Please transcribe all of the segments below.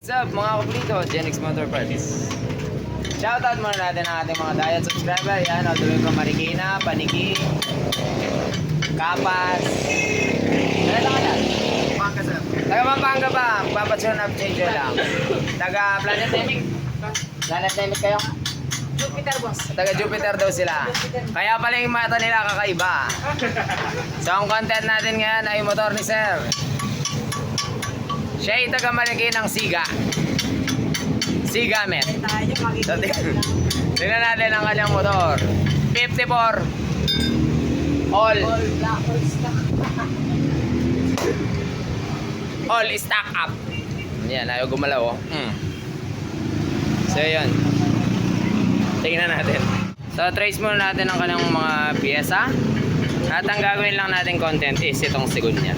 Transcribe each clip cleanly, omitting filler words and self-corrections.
What's up mga kaplito, Genix Motor Parts. Shoutout muna natin ang ating mga diet subscriber. Yan, all the way from Marikina, Paniki, Kapas. Ano lang ka lang? Pampanga, sir. Taga Pampanga ba? Magpapatune up change lang. Taga Planet Nemic. Planet Nemic kayo? Jupiter, boss. Taga Jupiter daw sila. Kaya pala yung mata nila kakaiba. So ang content natin ngayon ay motor ni Sir. Siya ay taga Marikina ng Siga. Siga Met. Tayo, So, makikita lang. tingnan natin ang kanyang motor. 54. All. All black, all stock. All stack up. Yan, ayaw gumalaw oh. So yun. Tingnan natin. So trace muna natin ang kanyang mga piyesa. At ang gagawin lang natin content is itong sigon niya.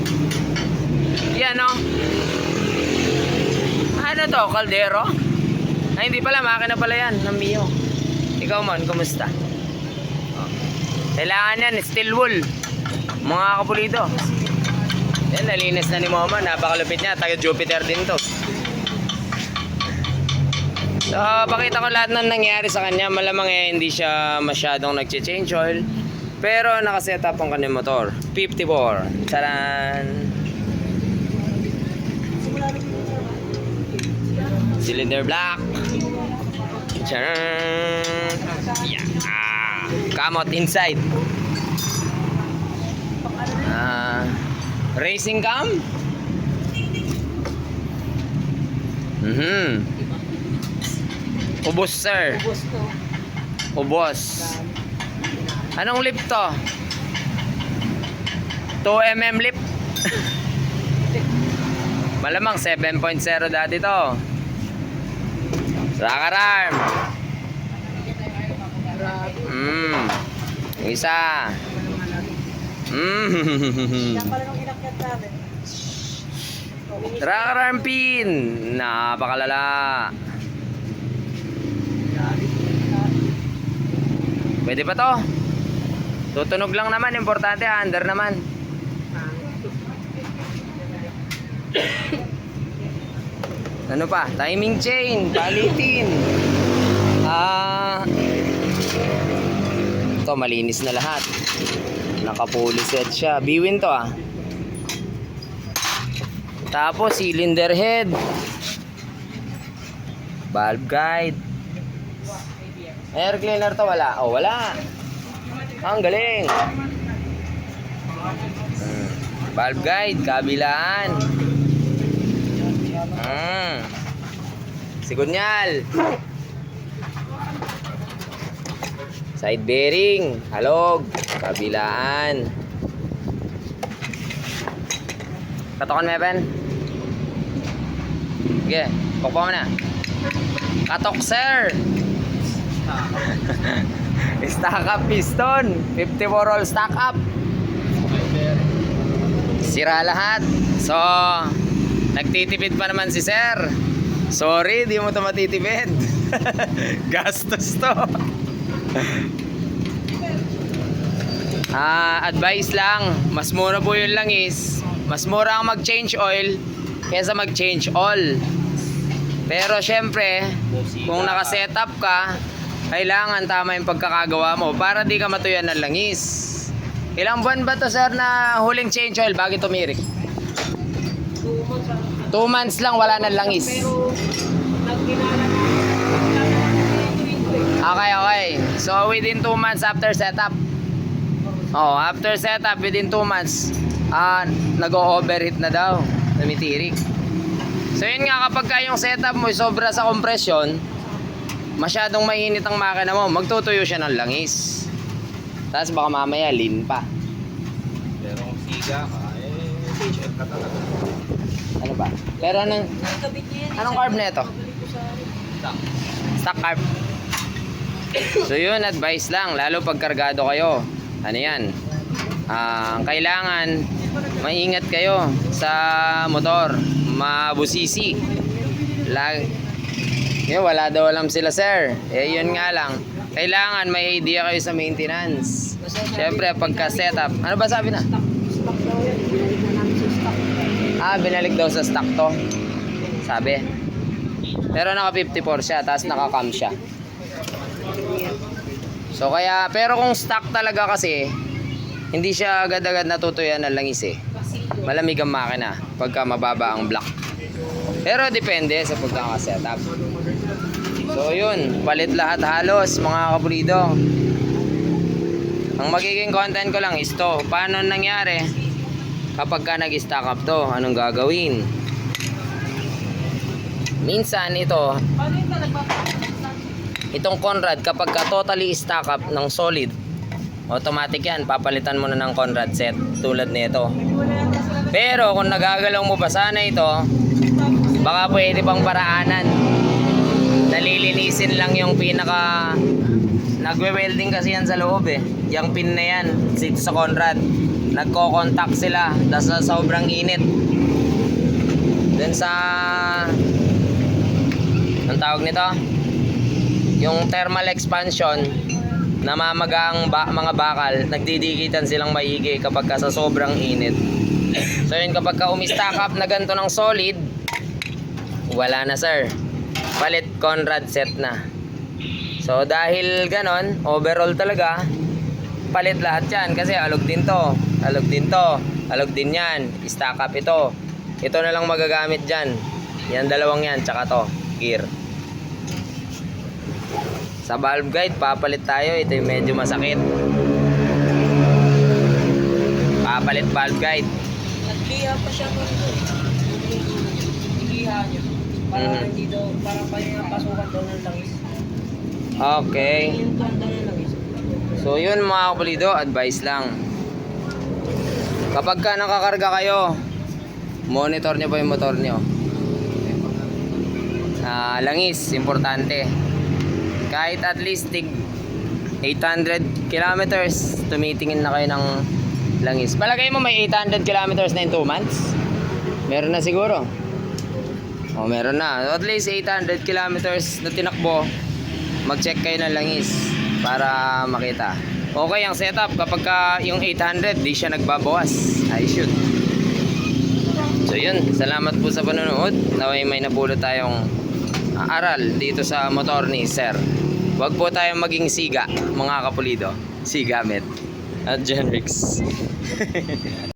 Yan oh. Ano to? Kaldero? Ay hindi pala, makina pala yan ng Mio. Ikaw man, kumusta? Oh. Kailangan yan, steel wool. Mga kapulido. Yan, nalinis na ni Mama. Napakalupit niya, taga Jupiter din to. So, pakita ko lahat ng nangyari sa kanya. Malamang hindi siya masyadong nag-change oil. Pero nakaset up ang kanyang motor. 54. Taran! Cylinder black. Tcharan! Yeah. Kamot inside. Racing cam. Ubos sir. Boss to. Ubos. Anong lip to? 2mm lip. Malamang 7.0 dati to. Rocker arm. Yung isa. Yan pala nung inakyat namin. Rocker arm pin. Napakalala. Pwede pa to. Tutunog lang naman. Importante under naman. Ano pa? Timing chain. Palitin. Ito malinis na lahat. Naka-fully set siya. Biwin to ah. Tapos cylinder head. Valve guide. Air cleaner to wala. Oh, wala. Ang galing. Valve guide, kabilaan. Sigunyal. Side bearing, halog, kabilaan. Katokan mo, Ben. Sige, pokpok mo na. Katok, sir. Stack up piston. 54 roll stack up. Sira lahat. So, nagtitipid pa naman si sir. Sorry, di mo ito matitipid. Gastos to. Advice lang, mas mura po yung langis. Mas mura ang mag-change oil kaysa mag-change all. Pero syempre, kung naka-set up ka, kailangan tama yung pagkakagawa mo para di ka matuyan ng langis. Ilang buwan ba to sir na huling change oil bago tumirik? 2 months lang wala ng langis. Pero, nagkinala na. Okay. So within 2 months after setup. Oh, after setup within 2 months, nag-overheat na daw, tumitirik. So yun nga, kapag ka yung setup mo sobra sa compression, masyadong mainit ang makina mo, magtutuyo siya ng langis. Tapos baka mamaya lean pa. Pero kung siga ka, change oil ka talaga. Ano ba? Pero anong carb na ito? Stock carb. So yun, advice lang, lalo pag kargado kayo. Ano yan? Kailangan maingat kayo sa motor, mabusisi. Wala daw alam sila sir. Yun nga lang. Kailangan may idea kayo sa maintenance. Siyempre pagka setup. Ano ba sabi na? Stock daw yan. Binalik na namin sa stock. Binalik daw sa stock to. Sabi. Pero naka 54 siya, tapos naka cam siya. So kaya, pero kung stock talaga kasi, hindi siya agad-agad natutuyan ng langis eh. Malamig ang makina pagka mababa ang block. Pero depende sa pagkakasetup. So yun, palit lahat halos mga kapulido. Ang magiging content ko lang is to, paano nangyari kapag ka nag-stack up to, anong gagawin. Minsan ito, itong Conrad kapag ka totally stack up ng solid, automatic yan, papalitan mo na ng Conrad set tulad nito. Pero kung nagagalaw mo pa sana ito, baka pwede pang paraanan. Nalilinisin lang yung pinaka, nagwe-welding kasi yan sa loob eh. Yung pin na yan dito sa Conrad, nagko-contact sila dahil sa sobrang init. Then sa, ang tawag nito, yung thermal expansion, namamaga ang mga bakal, nagdidikitan silang maigi kapag ka sa sobrang init. So yun, kapag ka umistack up na ganito ng solid, wala na sir, palit Conrad set na. So dahil ganon, overall talaga, palit lahat yan. Kasi alog din to, alog din to, alog din yan, stack up ito. Ito na lang magagamit dyan. Yan dalawang yan, tsaka to, gear. Sa valve guide, papalit tayo. Ito yung medyo masakit. Papalit valve guide. Nagliha pa siya kung nagliha niya. Para hindi daw, para pa yung pasukan daw ng langis. Okay. Yung tuwan daw ng langis. So yun mga kapulido, advice lang. Kapag ka nakakarga kayo, monitor nyo pa yung motor nyo. Langis, importante. Kahit at least 800 kilometers, tumitingin na kayo ng langis. Palagay mo may 800 kilometers na in 2 months? Meron na siguro. O meron na. At least 800 kilometers na tinakbo, mag-check kayo ng langis para makita. Okay ang setup kapag ka yung 800 di siya nagbabawas. I should. So yun, salamat po sa panonood. Naway may napulot tayong aral dito sa motor ni Sir. Huwag po tayong maging siga mga kapulido. Siga met at Genrix.